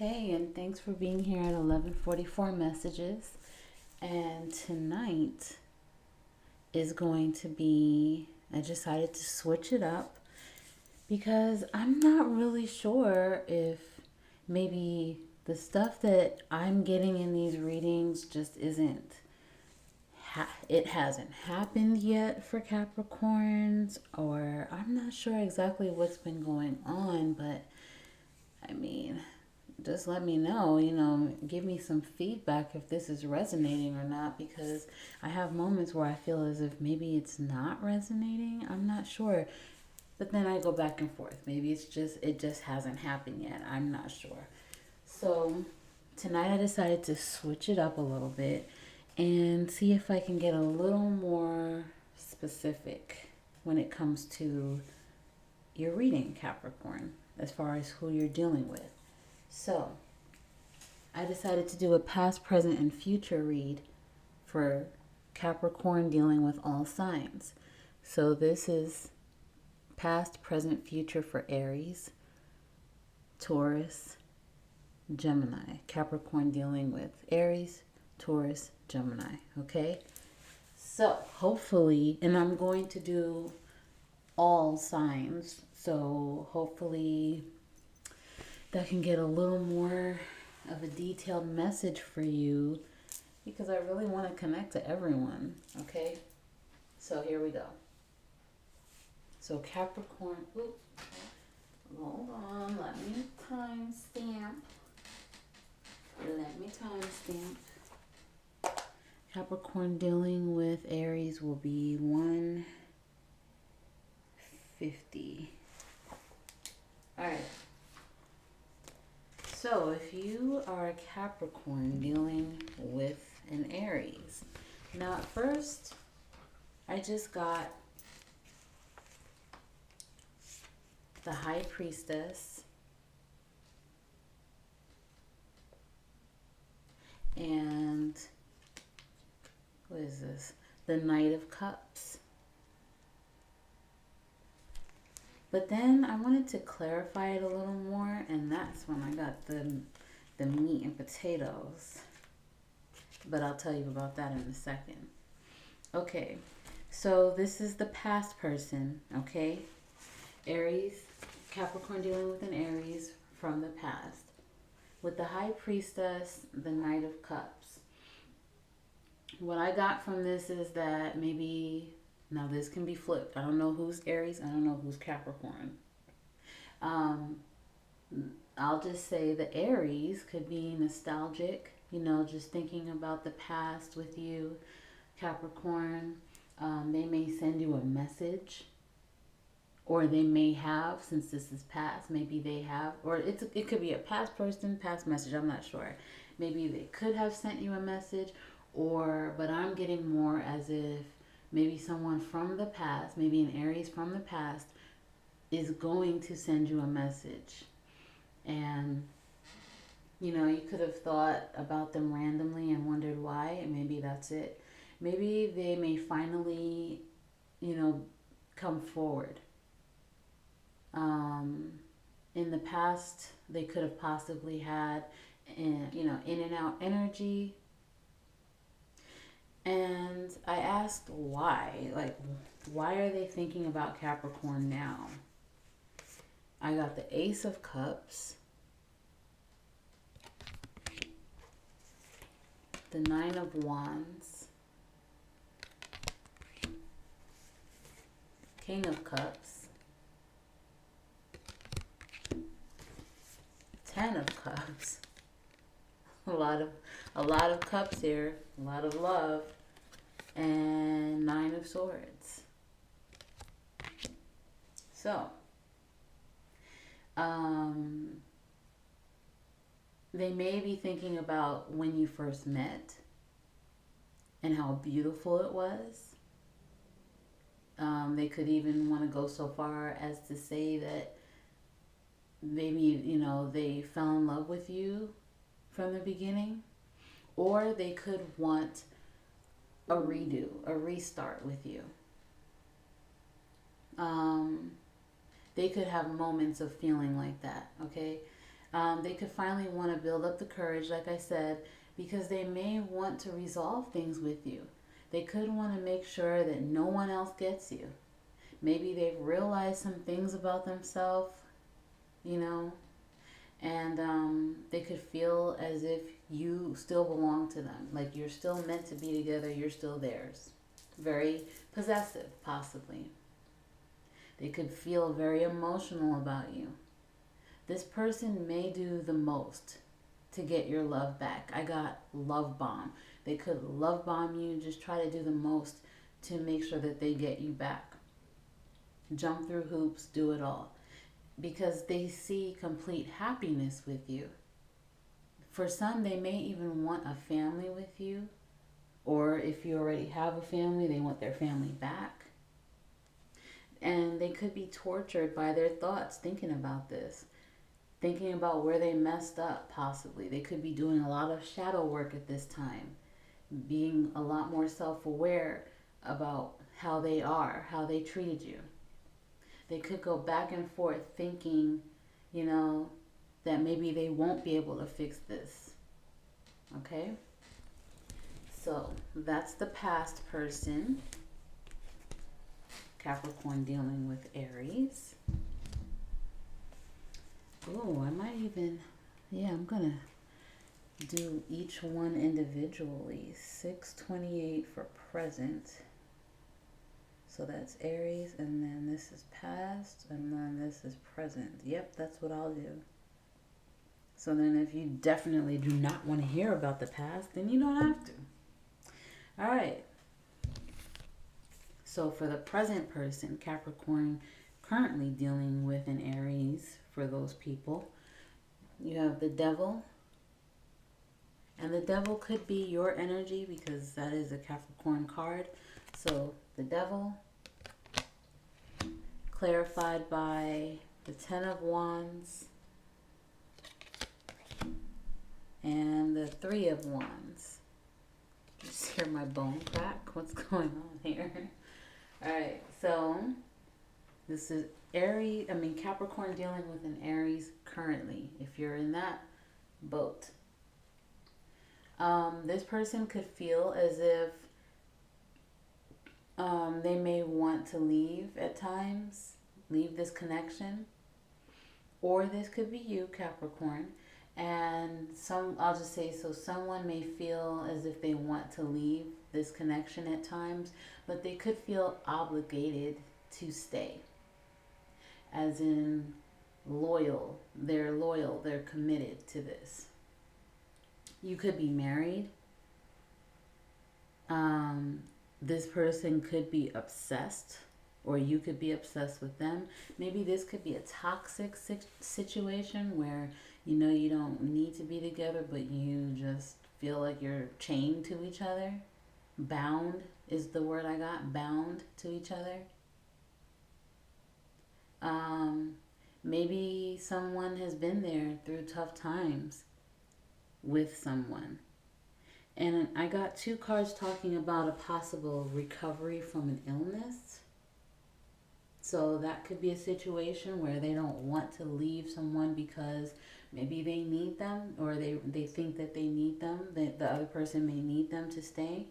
Hey, and thanks for being here at 11:44 messages. And tonight is going to be, I decided to switch it up because I'm not really sure if maybe the stuff that I'm getting in these readings just isn't, it hasn't happened yet for Capricorns, or I'm not sure exactly what's been going on, but I mean, just let me know, give me some feedback if this is resonating or not, because I have moments where I feel as if maybe it's not resonating. I'm not sure. But then I go back and forth. Maybe it just hasn't happened yet. I'm not sure. So tonight I decided to switch it up a little bit and see if I can get a little more specific when it comes to your reading, Capricorn, as far as who you're dealing with. So, I decided to do a past, present, and future read for Capricorn dealing with all signs. So, this is past, present, future for Aries, Taurus, Gemini. Capricorn dealing with Aries, Taurus, Gemini. Okay? So, hopefully, and I'm going to do all signs. So, hopefully, that can get a little more of a detailed message for you, because I really want to connect to everyone. Okay? So here we go. So Capricorn, hold on, let me timestamp. Capricorn dealing with Aries will be 150. All right. So if you are a Capricorn dealing with an Aries, now at first I just got the High Priestess and what is this? The Knight of Cups. But then I wanted to clarify it a little more, and that's when I got the meat and potatoes. But I'll tell you about that in a second. Okay, so this is the past person, okay? Aries, Capricorn dealing with an Aries from the past. With the High Priestess, the Knight of Cups. What I got from this is that maybe, now this can be flipped. I don't know who's Aries. I don't know who's Capricorn. I'll just say the Aries could be nostalgic, just thinking about the past with you, Capricorn. They may send you a message, or they may have, since this is past, maybe they have, or it could be a past person, past message. I'm not sure. Maybe they could have sent you a message, but I'm getting more as if maybe someone from the past, maybe an Aries from the past, is going to send you a message. And, you could have thought about them randomly and wondered why, and maybe that's it. Maybe they may finally, come forward. In the past, they could have possibly had, in and out energy. And I asked why. Like, why are they thinking about Capricorn now? I got the Ace of Cups, the Nine of Wands, King of Cups, Ten of Cups. A lot of cups here, a lot of love, and Nine of Swords. So, they may be thinking about when you first met and how beautiful it was. They could even want to go so far as to say that maybe, they fell in love with you from the beginning. Or they could want a redo, a restart with you. They could have moments of feeling like that, okay? They could finally want to build up the courage, like I said, because they may want to resolve things with you. They could want to make sure that no one else gets you. Maybe they've realized some things about themselves, you know, and they could feel as if you still belong to them. Like you're still meant to be together, you're still theirs. Very possessive, possibly. They could feel very emotional about you. This person may do the most to get your love back. I got love bomb. They could love bomb you, just try to do the most to make sure that they get you back. Jump through hoops, do it all. Because they see complete happiness with you. For some, they may even want a family with you. Or if you already have a family, they want their family back. And they could be tortured by their thoughts thinking about this. Thinking about where they messed up, possibly. They could be doing a lot of shadow work at this time. Being a lot more self-aware about how they are, how they treated you. They could go back and forth thinking, you know, that maybe they won't be able to fix this. Okay? So, that's the past person. Capricorn dealing with Aries. Oh, I might even, I'm going to do each one individually. 628 for present. So that's Aries, and then this is past, and then this is present. Yep, that's what I'll do. So then if you definitely do not want to hear about the past, then you don't have to. All right. So for the present person, Capricorn currently dealing with an Aries, for those people, you have the Devil. And the Devil could be your energy because that is a Capricorn card. So the Devil, clarified by the Ten of Wands and the Three of Wands. Just hear my bone crack. What's going on here? All right, so this is Capricorn dealing with an Aries currently, if you're in that boat. This person could feel as if they may want to leave at times, leave this connection. Or this could be you, Capricorn. And I'll just say, so someone may feel as if they want to leave this connection at times, but they could feel obligated to stay. As in loyal, they're committed to this. You could be married. This person could be obsessed, or you could be obsessed with them. Maybe this could be a toxic situation where you don't need to be together, but you just feel like you're chained to each other. Bound is the word I got, bound to each other. Maybe someone has been there through tough times with someone. And I got two cards talking about a possible recovery from an illness. So that could be a situation where they don't want to leave someone because maybe they need them, or they think that they need them, that the other person may need them to stay.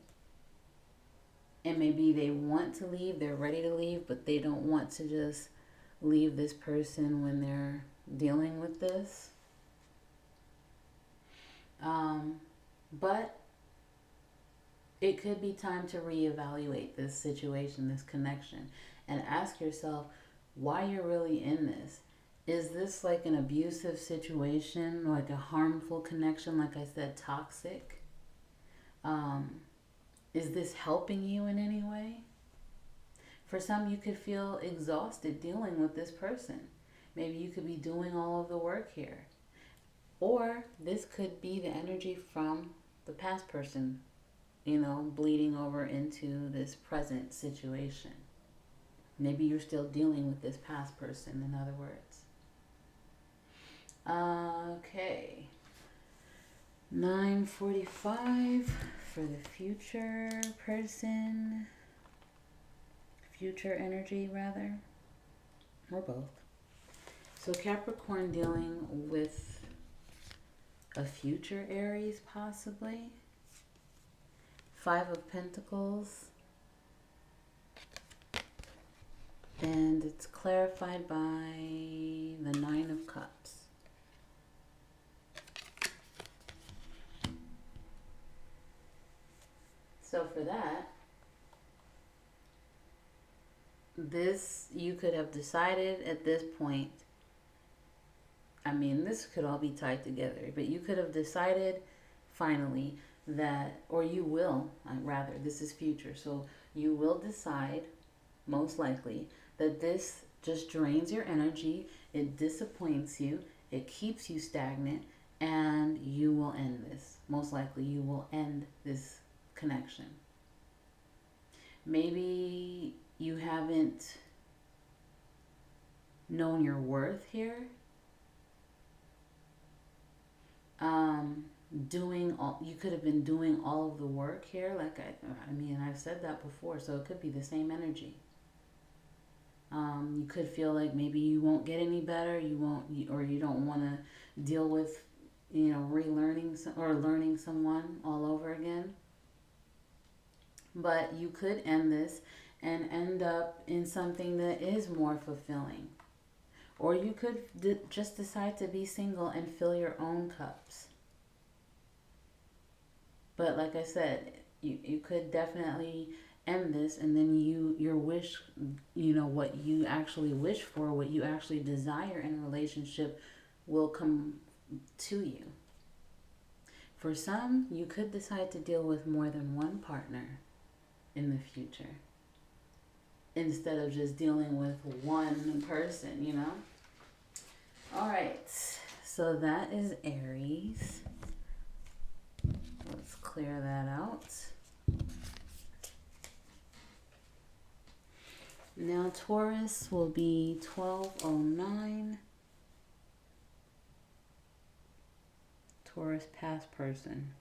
And maybe they want to leave, they're ready to leave, but they don't want to just leave this person when they're dealing with this. But it could be time to reevaluate this situation, this connection, and ask yourself why you're really in this. Is this like an abusive situation, like a harmful connection, like I said, toxic? Is this helping you in any way? For some, you could feel exhausted dealing with this person. Maybe you could be doing all of the work here. Or this could be the energy from the past person, bleeding over into this present situation. Maybe you're still dealing with this past person, in other words. Okay. 9:45 for the future person. Future energy, rather. Or both. So Capricorn dealing with a future Aries possibly. Five of Pentacles. And it's clarified by the Nine of Cups. So for that, this, you could have decided at this point, I mean, this could all be tied together, but you could have decided finally that, or you will, rather, this is future, so you will decide, most likely, that this just drains your energy, it disappoints you, it keeps you stagnant, and you will end this. Most likely, you will end this connection. Maybe you haven't known your worth here. You could have been doing all of the work here. Like I mean, I've said that before, so it could be the same energy. You could feel like maybe you won't get any better. Or you don't want to deal with, relearning or learning someone all over again. But you could end this and end up in something that is more fulfilling. Or you could just decide to be single and fill your own cups. But like I said, you could definitely end this, and then your wish, what you actually wish for, what you actually desire in a relationship will come to you. For some, you could decide to deal with more than one partner in the future, instead of just dealing with one person. All right, so that is Aries. Let's clear that out. Now Taurus will be 1209. Taurus past person.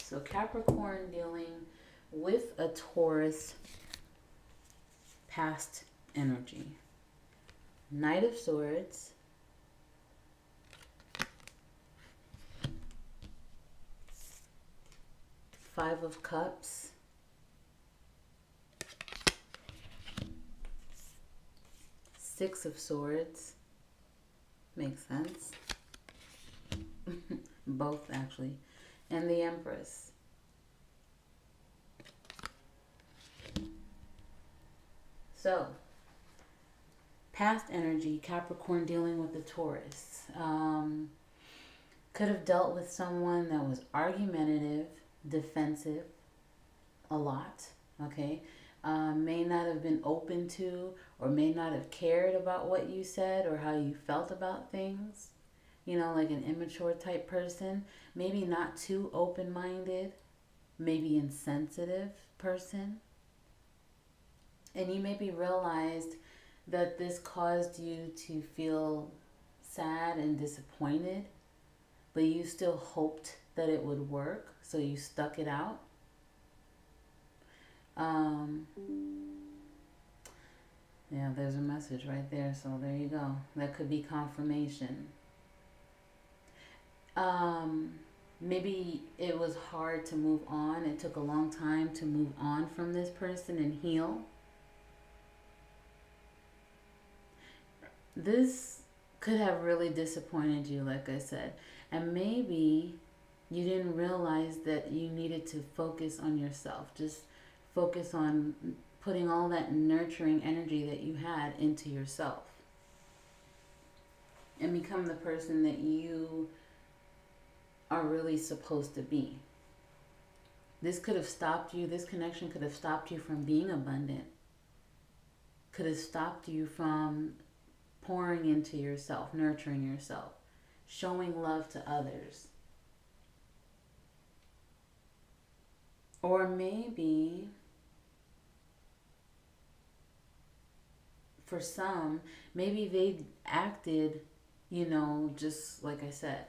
So Capricorn dealing with a Taurus past energy. Knight of Swords. Five of Cups. Six of Swords. Makes sense. Both, actually. And the Empress. So, past energy, Capricorn dealing with the Taurus. Could have dealt with someone that was argumentative, defensive, a lot, okay? May not have been open to, or may not have cared about what you said or how you felt about things. Like an immature type person. Maybe not too open-minded. Maybe insensitive person. And you maybe realized that this caused you to feel sad and disappointed, but you still hoped that it would work, so you stuck it out. Yeah, there's a message right there, so there you go. That could be confirmation. Maybe it was hard to move on. It took a long time to move on from this person and heal. This could have really disappointed you, like I said. And maybe you didn't realize that you needed to focus on yourself. Just focus on putting all that nurturing energy that you had into yourself. And become the person that you are really supposed to be. This could have stopped you. This connection could have stopped you from being abundant. Could have stopped you from pouring into yourself, nurturing yourself, showing love to others. Or maybe for some, maybe they acted, just like I said,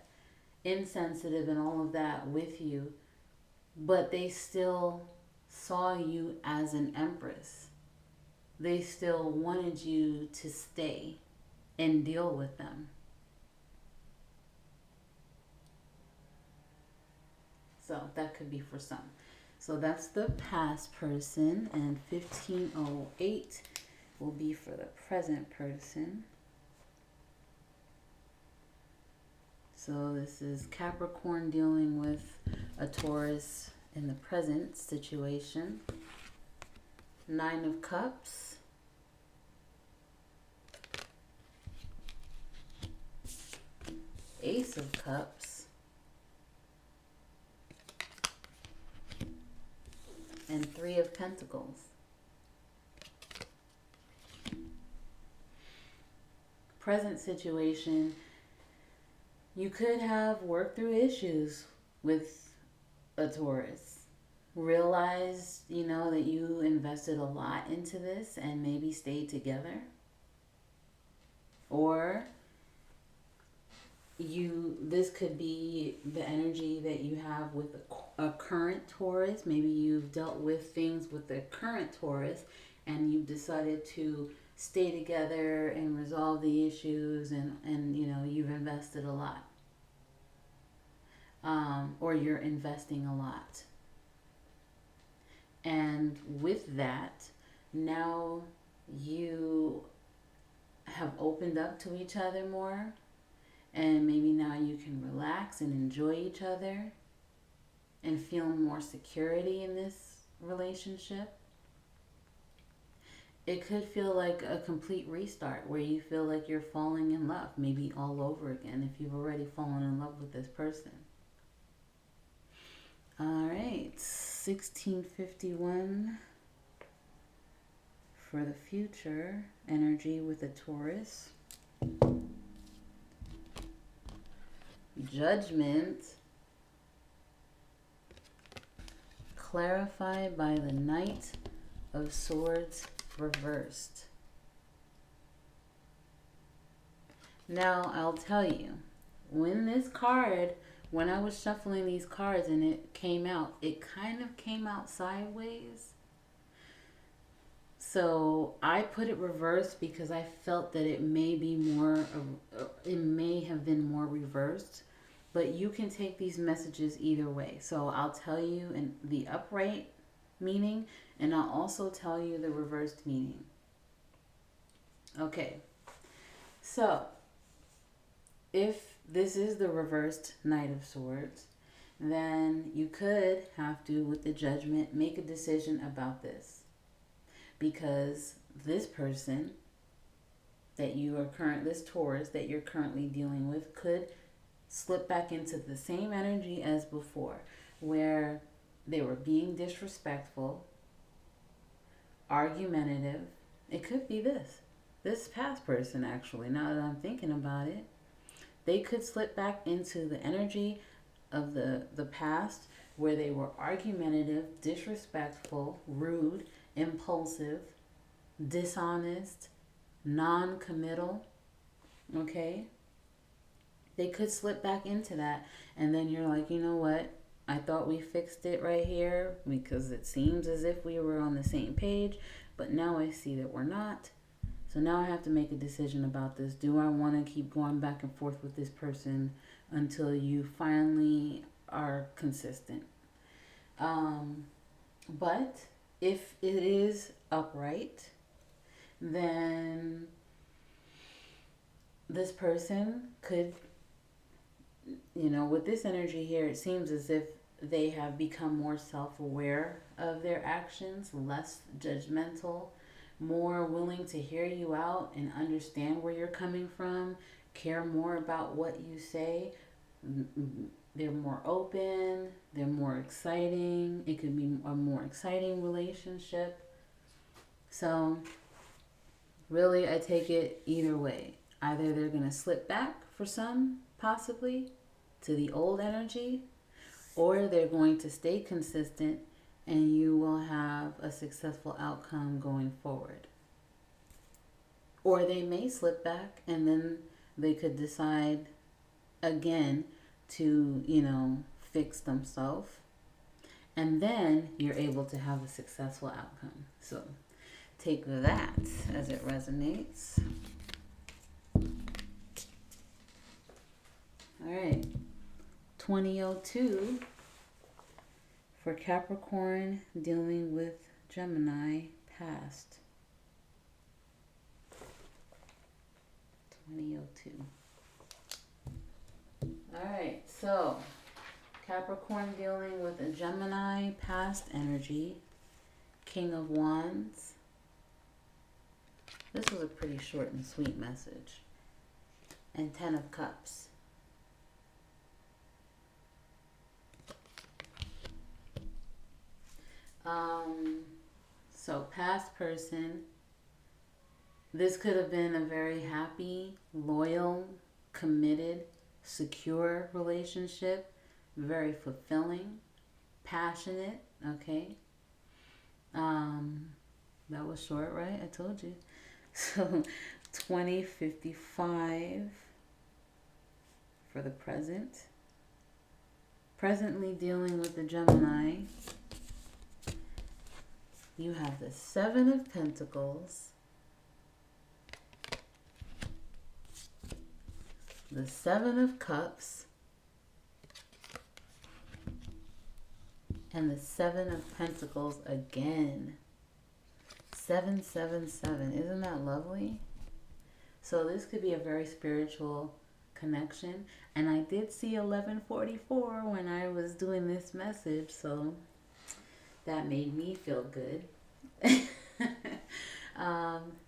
insensitive and all of that with you, but they still saw you as an empress. They still wanted you to stay and deal with them. So that could be for some. So that's the past person, and 1508 will be for the present person. So this is Capricorn dealing with a Taurus in the present situation. 9 of Cups. Ace of Cups. And 3 of Pentacles. Present situation, you could have worked through issues with a Taurus. Realize, you know, that you invested a lot into this and maybe stayed together. Or this could be the energy that you have with a current Taurus. Maybe you've dealt with things with the current Taurus and you've decided to stay together and resolve the issues, and you know, you've invested a lot. Or you're investing a lot. And with that, now you have opened up to each other more. And maybe now you can relax and enjoy each other and feel more security in this relationship. It could feel like a complete restart where you feel like you're falling in love, maybe all over again if you've already fallen in love with this person. All right, 1651 for the future energy with a Taurus. Judgment, clarified by the Knight of Swords reversed. Now, I'll tell you, when I was shuffling these cards and it came out, it kind of came out sideways. So I put it reversed because I felt that it may have been more reversed. But you can take these messages either way. So I'll tell you in the upright meaning, and I'll also tell you the reversed meaning. Okay. So if this is the reversed Knight of Swords, then you could have to, with the Judgment, make a decision about this. Because this person this Taurus that you're currently dealing with could slip back into the same energy as before, where they were being disrespectful, argumentative. It could be this past person, actually, now that I'm thinking about it. They could slip back into the energy of the past where they were argumentative, disrespectful, rude, impulsive, dishonest, non-committal, okay? They could slip back into that, and then you're like, you know what? I thought we fixed it right here because it seems as if we were on the same page, but now I see that we're not. So now I have to make a decision about this. Do I want to keep going back and forth with this person until you finally are consistent? But if it is upright, then this person could, you know, with this energy here, it seems as if they have become more self-aware of their actions, less judgmental, more willing to hear you out and understand where you're coming from, care more about what you say. They're more open, they're more exciting. It could be a more exciting relationship. So really, I take it either way. Either they're going to slip back for some, possibly, to the old energy, or they're going to stay consistent and you will have a successful outcome going forward. Or they may slip back and then they could decide again to, you know, fix themselves. And then you're able to have a successful outcome. So take that as it resonates. All right. 2002 for Capricorn dealing with Gemini-Past. 2002. Alright, so Capricorn dealing with a Gemini-Past energy. King of Wands. This was a pretty short and sweet message. And 10 of Cups. So past person, this could have been a very happy, loyal, committed, secure relationship, very fulfilling, passionate, okay? That was short, right? I told you. So 2055 for the present. Presently dealing with the Gemini. You have the 7 of Pentacles, the 7 of Cups, and the 7 of Pentacles again. 777. Isn't that lovely? So this could be a very spiritual connection. And I did see 1144 when I was doing this message, so that made me feel good.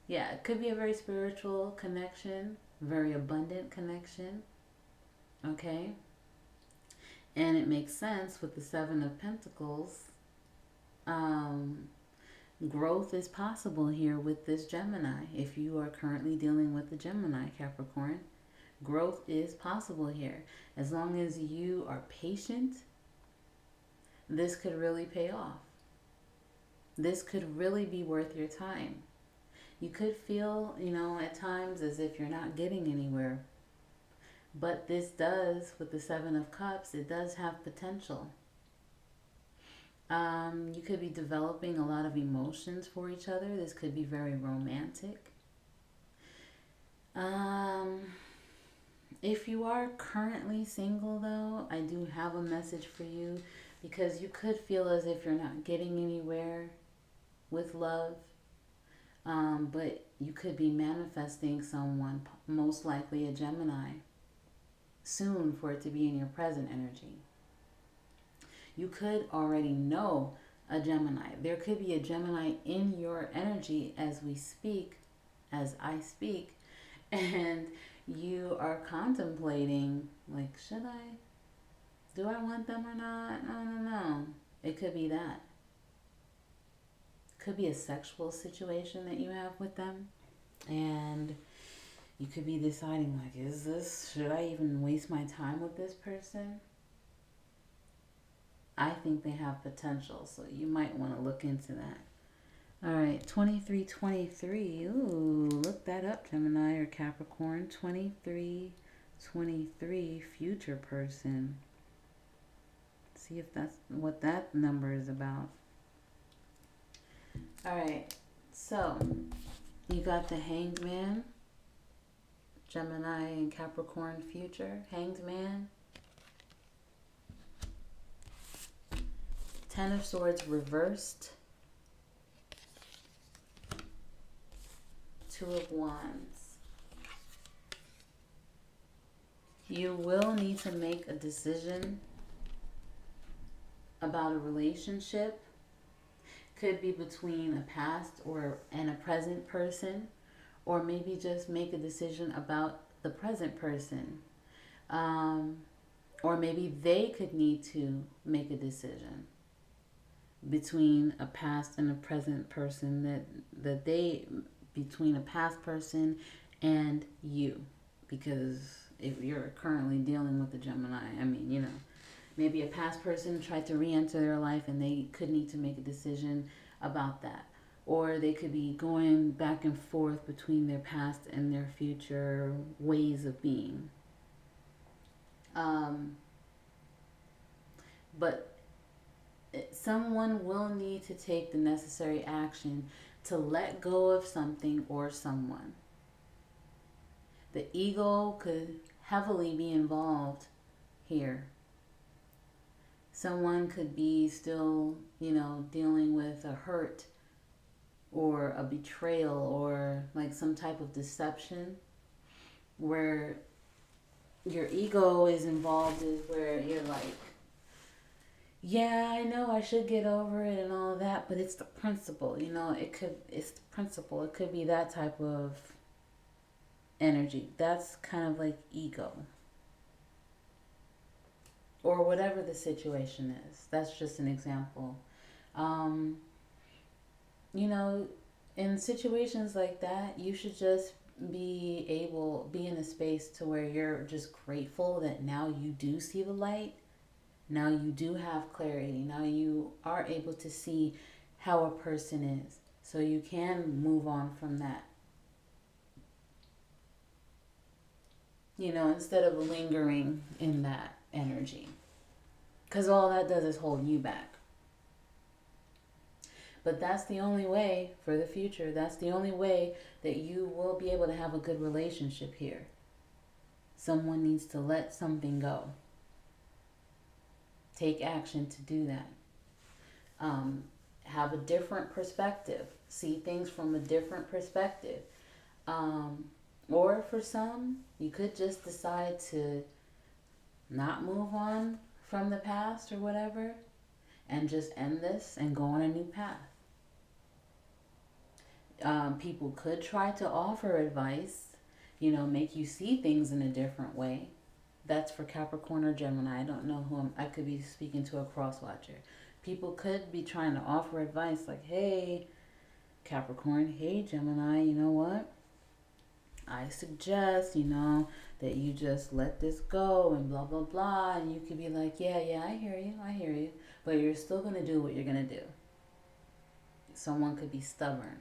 Yeah, it could be a very spiritual connection, very abundant connection. Okay? And it makes sense with the 7 of Pentacles. Growth is possible here with this Gemini. If you are currently dealing with the Gemini, Capricorn, growth is possible here. As long as you are patient, this could really pay off. This could really be worth your time. You could feel, at times as if you're not getting anywhere. But this does, with the 7 of Cups, it does have potential. You could be developing a lot of emotions for each other. This could be very romantic. If you are currently single, though, I do have a message for you, because you could feel as if you're not getting anywhere with love. But you could be manifesting someone, most likely a Gemini, soon for it to be in your present energy. You could already know a Gemini. There could be a Gemini in your energy as we speak, as I speak, and you are contemplating, like, do I want them or not? No. It could be that. Could be a sexual situation that you have with them, and you could be deciding, like, should I even waste my time with this person? I think they have potential, so you might want to look into that. All right, 2323. Ooh, look that up, Gemini or Capricorn. 2323, future person. See if that's what that number is about. All right, so you got the Hanged Man, Gemini and Capricorn future, Hanged Man. 10 of Swords reversed. 2 of Wands. You will need to make a decision about a relationship. Could be between a past and a present person, or maybe just make a decision about the present person. Or maybe they could need to make a decision between a past and a present person, between a past person and you. Because if you're currently dealing with a Gemini, maybe a past person tried to re-enter their life and they could need to make a decision about that. Or they could be going back and forth between their past and their future ways of being. But someone will need to take the necessary action to let go of something or someone. The ego could heavily be involved here. Someone could be still, you know, dealing with a hurt or a betrayal or like some type of deception where your ego is involved, is where you're like, yeah, I know I should get over it and all that, but it's the principle, you know, it's the principle. It could be that type of energy. That's kind of like ego. Or whatever the situation is. That's just an example. Um, you know, in situations like that, you should just be in a space to where you're just grateful that now you do see the light. Now you do have clarity. Now you are able to see how a person is. So you can move on from that. You know, instead of lingering in that energy. Because all that does is hold you back. But that's the only way for the future. That's the only way that you will be able to have a good relationship here. Someone needs to let something go. Take action to do that. Have a different perspective. See things from a different perspective. Or for some, you could just decide to not move on from the past or whatever and just end this and go on a new path. People could try to offer advice, you know, make you see things in a different way. That's for Capricorn or Gemini. I don't know I could be speaking to a cross watcher. People could be trying to offer advice like, hey, Capricorn, hey, Gemini, you know what? I suggest, you know, that you just let this go and blah, blah, blah. And you could be like, yeah, I hear you. But you're still going to do what you're going to do. Someone could be stubborn.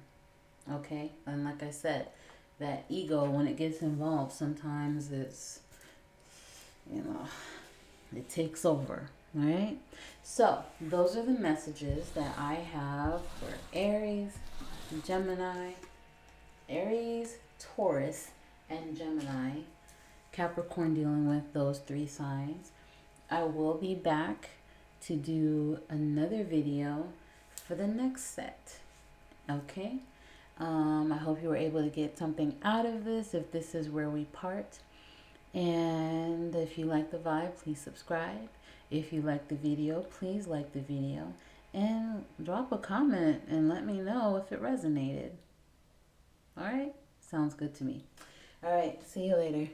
Okay? And like I said, that ego, when it gets involved, sometimes it's, you know, it takes over. Right? So, those are the messages that I have for Aries, Gemini, Aries, Taurus, and Gemini. Capricorn dealing with those 3 signs. I will be back to do another video for the next set. Okay? I hope you were able to get something out of this if this is where we part. And if you like the vibe, please subscribe. If you like the video, please like the video. And drop a comment and let me know if it resonated. All right? Sounds good to me. All right. See you later.